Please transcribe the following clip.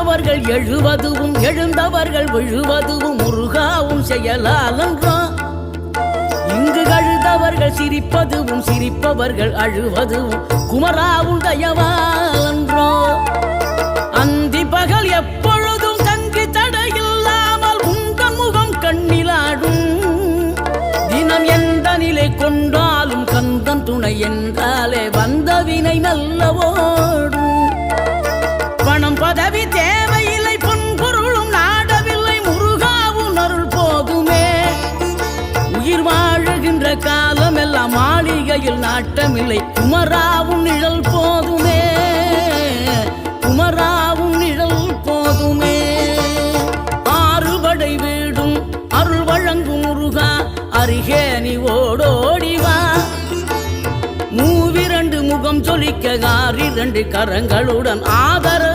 விழுந்தவர்கள் எழுவதுவும் எழுந்தவர்கள் விழுவதுவும் முருகாவும் செயலாலன்றோ இங்கு அழுதவர்கள் சிரிப்பதுவும் சிரிப்பவர்கள் அழுவதுவும் குமராவும் தயவாலன்றோ அந்தி பகல் எப்பொழுதும் தங்கி தடையில்லாமல் உங்கள் முகம் கண்ணிலாடும் தினம் எந்த நிலை கொண்டாலும் கந்தன் துணை என்றாலே வந்த வினை நல்லவோடும் பணம் பதவி தேவையில்லை பொன்பொருளும் நாடவில்லை முருகாவும் அருள் போதுமே உயிர் வாழுகின்ற காலம் எல்லாம் மாளிகையில் நாட்டமில்லை குமராவும் நிழல் போதுமே குமராவும் நிழல் போதுமே ஆறுபடை வீடும் அருள் வழங்கும் முருகா அருகே நீ ஓடோடிவா மூவிரண்டு முகம் சொலிக்க 6 கரங்களுடன் ஆதரவு